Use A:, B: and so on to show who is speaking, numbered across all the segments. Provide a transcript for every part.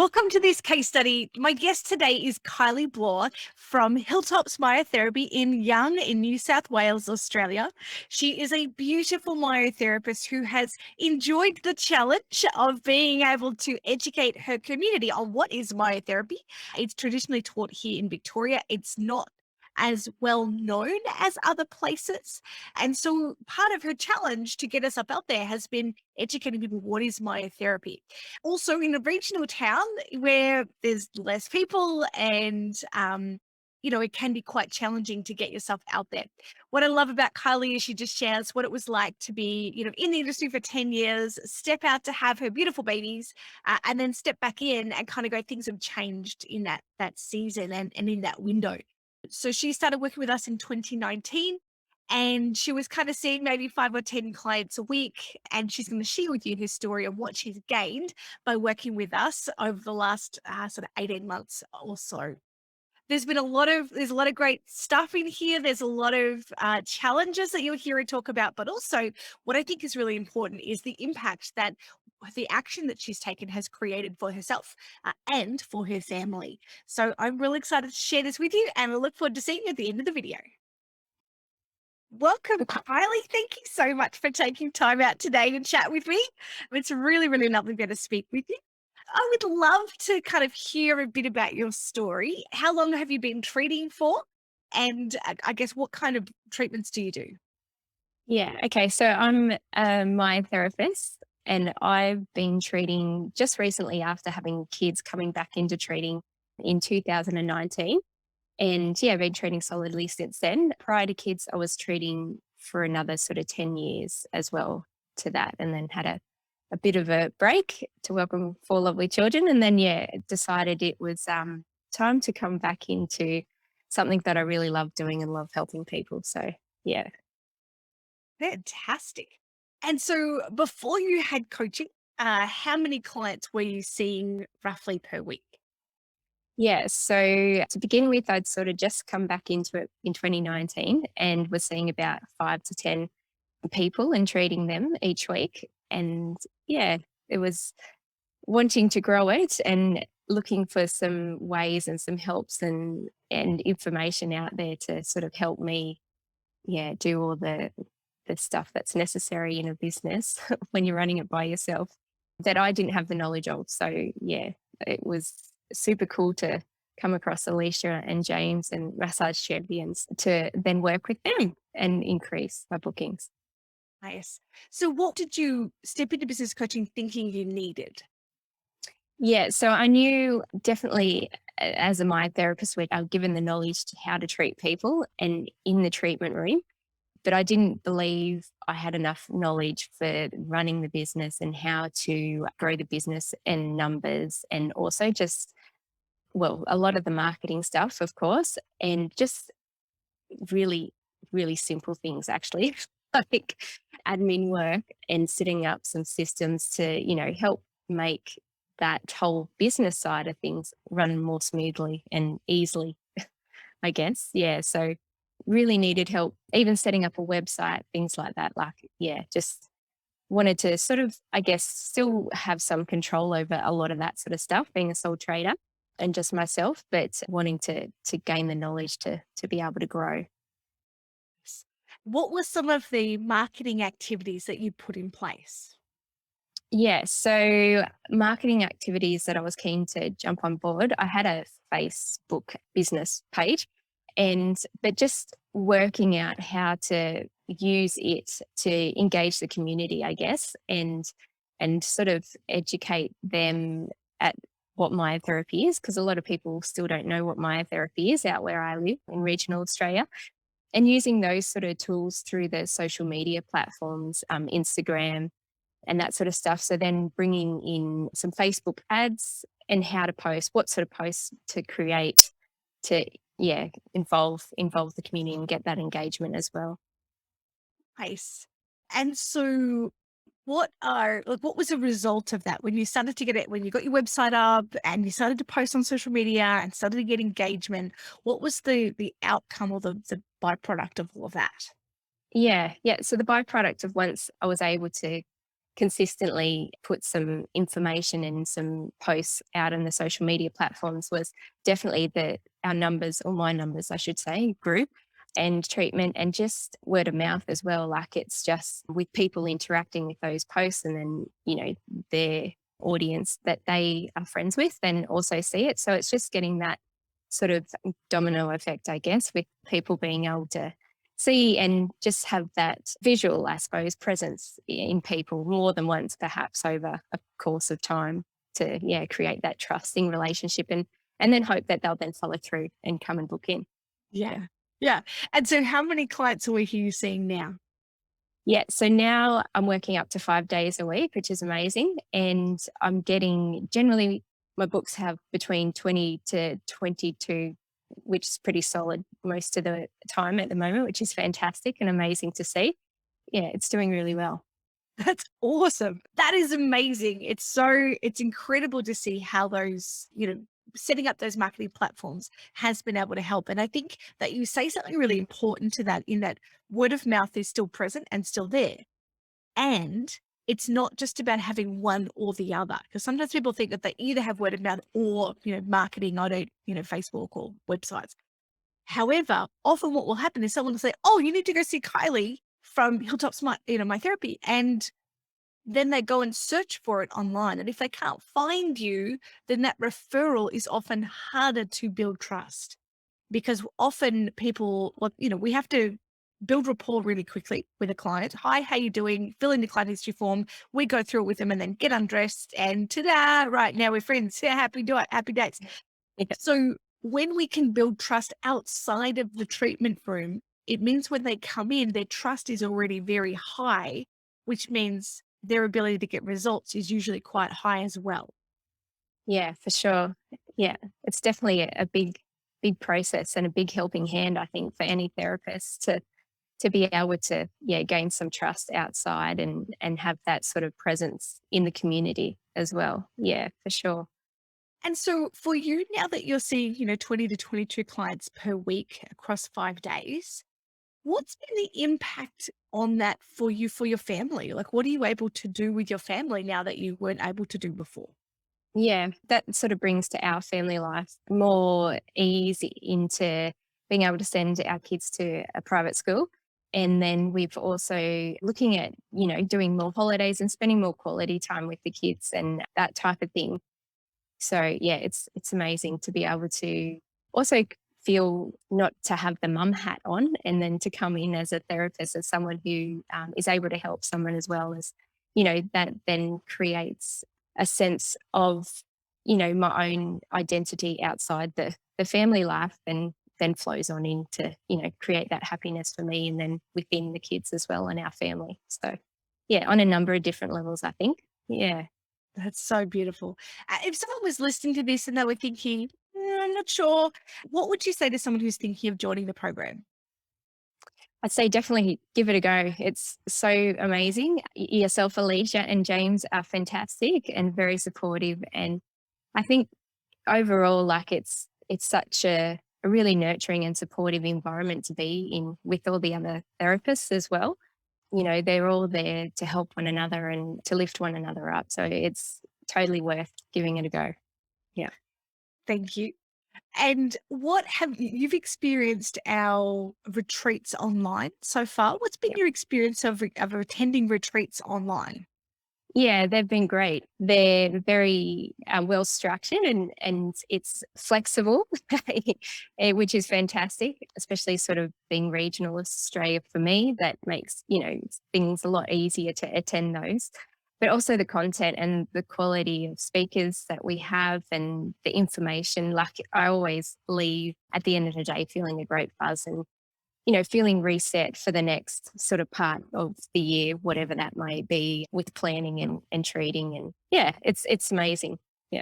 A: Welcome to this case study. My guest today is Kylie Bloor from Hilltops Myotherapy in Young in New South Wales, Australia. She is a beautiful myotherapist who has enjoyed the challenge of being able to educate her community on what is myotherapy. It's traditionally taught here in Victoria. It's not as well known as other places. And so part of her challenge to get us up out there has been educating people what is myotherapy. Also in a regional town where there's less people and it can be quite challenging to get yourself out there. What I love about Kylie is she just shares what it was like to be, in the industry for 10 years, step out to have her beautiful babies, and then step back in and kind of go, things have changed in that season and in that window. So she started working with us in 2019 and she was kind of seeing maybe 5 or 10 clients a week. And she's going to share with you her story of what she's gained by working with us over the last sort of 18 months or so. There's a lot of great stuff in here. There's a lot of challenges that you'll hear her talk about, but also what I think is really important is the impact that the action that she's taken has created for herself and for her family. So I'm really excited to share this with you, and I look forward to seeing you at the end of the video. Welcome, Kylie. Thank you so much for taking time out today to chat with me. It's really, really lovely to be able to speak with you. I would love to kind of hear a bit about your story. How long have you been treating for? And I guess what kind of treatments do you do?
B: Yeah. Okay. So I'm my therapist, and I've been treating just recently after having kids coming back into treating in 2019. And yeah, I've been treating solidly since then. Prior to kids, I was treating for another sort of 10 years as well to that, and then had a bit of a break to welcome 4 lovely children. And then, yeah, decided it was time to come back into something that I really love doing and love helping people. So, yeah.
A: Fantastic. And so before you had coaching, how many clients were you seeing roughly per week?
B: Yeah. So to begin with, I'd sort of just come back into it in 2019 and was seeing about 5 to 10 people and treating them each week. And yeah, it was wanting to grow it and looking for some ways and some helps and information out there to sort of help me, yeah, do all the stuff that's necessary in a business when you're running it by yourself that I didn't have the knowledge of. So yeah, it was super cool to come across Alicia and James and Massage Champions to then work with them and increase my bookings.
A: Nice. So what did you step into business coaching thinking you needed?
B: Yeah, so I knew definitely as a my therapist, I'm given the knowledge to how to treat people and in the treatment room, but I didn't believe I had enough knowledge for running the business and how to grow the business and numbers, and also just, well, a lot of the marketing stuff, of course, and just really, really simple things actually, like admin work and setting up some systems to, help make that whole business side of things run more smoothly and easily, I guess. Yeah. So really needed help, even setting up a website, things like that. Like, yeah, just wanted to sort of, I guess, still have some control over a lot of that sort of stuff, being a sole trader and just myself, but wanting to gain the knowledge to be able to grow.
A: What were some of the marketing activities that you put in place?
B: Yeah, so marketing activities that I was keen to jump on board. I had a Facebook business page, but just working out how to use it to engage the community, I guess, and sort of educate them at what myotherapy is, because a lot of people still don't know what myotherapy is out where I live in regional Australia. And using those sort of tools through the social media platforms, Instagram, and that sort of stuff. So then bringing in some Facebook ads and how to post, what sort of posts to create to, yeah, involve the community and get that engagement as well.
A: Nice. And so what was the result of that when you started to get it, when you got your website up and you started to post on social media and started to get engagement? What was the outcome or the byproduct of all of that?
B: Yeah, yeah. So the byproduct of once I was able to consistently put some information and some posts out on the social media platforms was definitely that our numbers, or my numbers, I should say, grew, and treatment, and just word of mouth as well. Like, it's just with people interacting with those posts, and then, their audience that they are friends with and also see it. So it's just getting that sort of domino effect, I guess, with people being able to see and just have that visual, I suppose, presence in people more than once, perhaps over a course of time, to create that trusting relationship, and then hope that they'll then follow through and come and book in.
A: Yeah. Yeah. And so how many clients a week are you seeing now?
B: Yeah, so now I'm working up to 5 days a week, which is amazing. And I'm getting, generally, my books have between 20 to 22, which is pretty solid most of the time at the moment, which is fantastic and amazing to see. Yeah, it's doing really well.
A: That's awesome. That is amazing. It's incredible to see how those, setting up those marketing platforms has been able to help. And I think that you say something really important to that, in that word of mouth is still present and still there. And it's not just about having one or the other. Because sometimes people think that they either have word of mouth or, marketing, Facebook or websites. However, often what will happen is someone will say, "Oh, you need to go see Kylie from Hilltop Smart, My Therapy." And then they go and search for it online. And if they can't find you, then that referral is often harder to build trust, because often people, we have to build rapport really quickly with a client. Hi, how you doing? Fill in the client history form. We go through it with them and then get undressed, and ta-da, right, now we're friends. Yeah, happy dates.
B: Yeah.
A: So when we can build trust outside of the treatment room, it means when they come in, their trust is already very high, which means their ability to get results is usually quite high as well.
B: Yeah, for sure. Yeah, it's definitely a big process and a big helping hand, I think, for any therapist to be able to gain some trust outside, and have that sort of presence in the community as well. Yeah, for sure.
A: And so for you, now that you're seeing, 20 to 22 clients per week across 5 days, what's been the impact on that for you, for your family? Like, what are you able to do with your family now that you weren't able to do before?
B: Yeah, that sort of brings to our family life more ease into being able to send our kids to a private school. And then we've also looking at, doing more holidays and spending more quality time with the kids and that type of thing. So yeah, it's amazing to be able to also feel not to have the mum hat on, and then to come in as a therapist, as someone who is able to help someone as well, as that then creates a sense of my own identity outside the family life, and then flows on into create that happiness for me, and then within the kids as well and our family. So yeah, on a number of different levels, I think. Yeah.
A: That's so beautiful. If someone was listening to this and they were thinking, I'm not sure, what would you say to someone who's thinking of joining the program?
B: I'd say definitely give it a go. It's so amazing. Yourself, Alicia, and James are fantastic and very supportive. And I think overall, like, it's such a really nurturing and supportive environment to be in, with all the other therapists as well. They're all there to help one another and to lift one another up. So it's totally worth giving it a go. Yeah.
A: Thank you. And what have you've experienced our retreats online so far? What's been your experience of attending retreats online?
B: Yeah, they've been great. They're very well structured, and it's flexible, which is fantastic, especially sort of being regional Australia for me. That makes, things a lot easier to attend those. But also the content and the quality of speakers that we have, and the information. Like, I always leave at the end of the day feeling a great buzz, and feeling reset for the next sort of part of the year, whatever that may be, with planning and treating. And yeah, it's amazing. Yeah.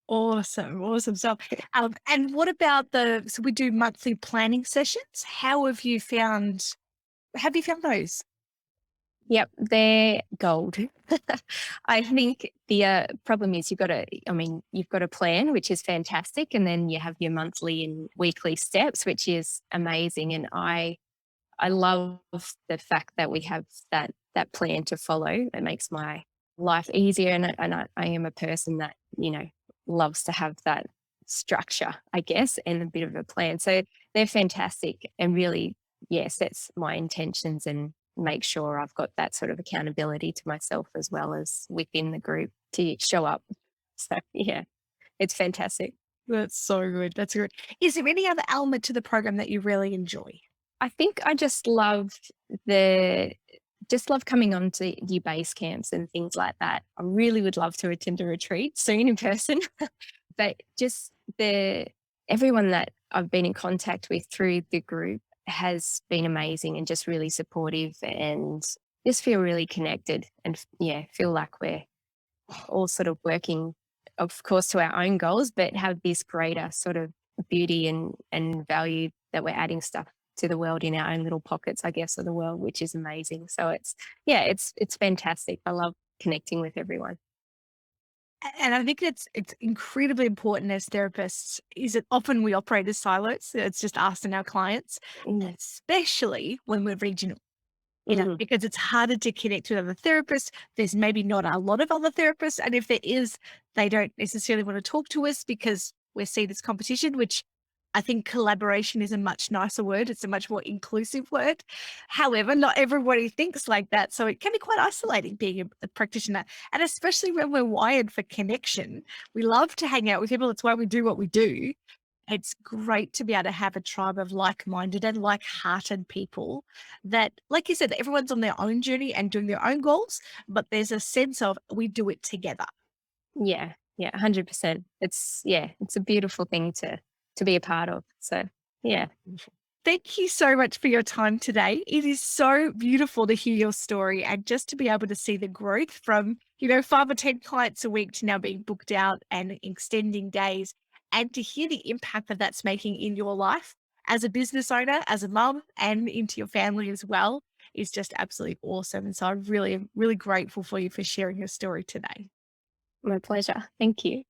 A: Awesome, awesome stuff. And what about so we do monthly planning sessions. Have you found those?
B: Yep, they're gold. I think the problem is you've got a plan, which is fantastic. And then you have your monthly and weekly steps, which is amazing. And I love the fact that we have that plan to follow. It makes my life easier. And I am a person that, loves to have that structure, I guess, and a bit of a plan. So they're fantastic and really, yeah, sets my intentions and make sure I've got that sort of accountability to myself as well as within the group to show up. So yeah, it's fantastic.
A: That's so good. That's good. Is there any other element to the program that you really enjoy?
B: I think I the just love coming on to your base camps and things like that. I really would love to attend a retreat soon in person, but just the everyone that I've been in contact with through the group has been amazing and just really supportive and just feel really connected and yeah, feel like we're all sort of working, of course, to our own goals, but have this greater sort of beauty and value that we're adding stuff to the world in our own little pockets, I guess, of the world, which is amazing. So it's fantastic. I love connecting with everyone.
A: And I think it's incredibly important as therapists is that often we operate as silos. It's just us and our clients,
B: Mm,
A: especially when we're regional.
B: mhm.
A: Because it's harder to connect with other therapists. There's maybe not a lot of other therapists. And if there is, they don't necessarily want to talk to us because we're seen as competition, which I think collaboration is a much nicer word. It's a much more inclusive word. However, not everybody thinks like that. So it can be quite isolating being a practitioner. And especially when we're wired for connection, we love to hang out with people. It's why we do what we do. It's great to be able to have a tribe of like-minded and like-hearted people that, like you said, everyone's on their own journey and doing their own goals, but there's a sense of we do it together.
B: Yeah, yeah, 100%. It's a beautiful thing to be a part of. So yeah.
A: Thank you so much for your time today. It is so beautiful to hear your story and just to be able to see the growth from, 5 or 10 clients a week to now being booked out and extending days and to hear the impact that that's making in your life as a business owner, as a mum, and into your family as well is just absolutely awesome. And so I'm really, really grateful for you for sharing your story today.
B: My pleasure. Thank you.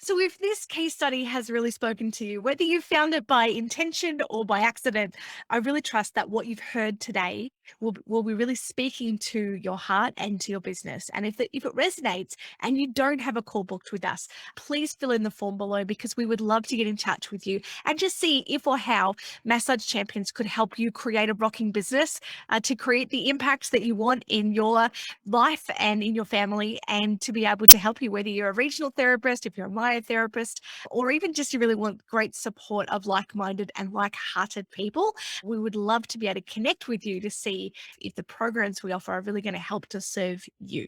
A: So, if this case study has really spoken to you, whether you found it by intention or by accident, I really trust that what you've heard today will be really speaking to your heart and to your business. And if it resonates and you don't have a call booked with us, please fill in the form below because we would love to get in touch with you and just see if or how Massage Champions could help you create a rocking business to create the impact that you want in your life and in your family and to be able to help you, whether you're a regional therapist, if you're a myotherapist, or even just you really want great support of like-minded and like-hearted people. We would love to be able to connect with you to see if the programs we offer are really going to help to serve you.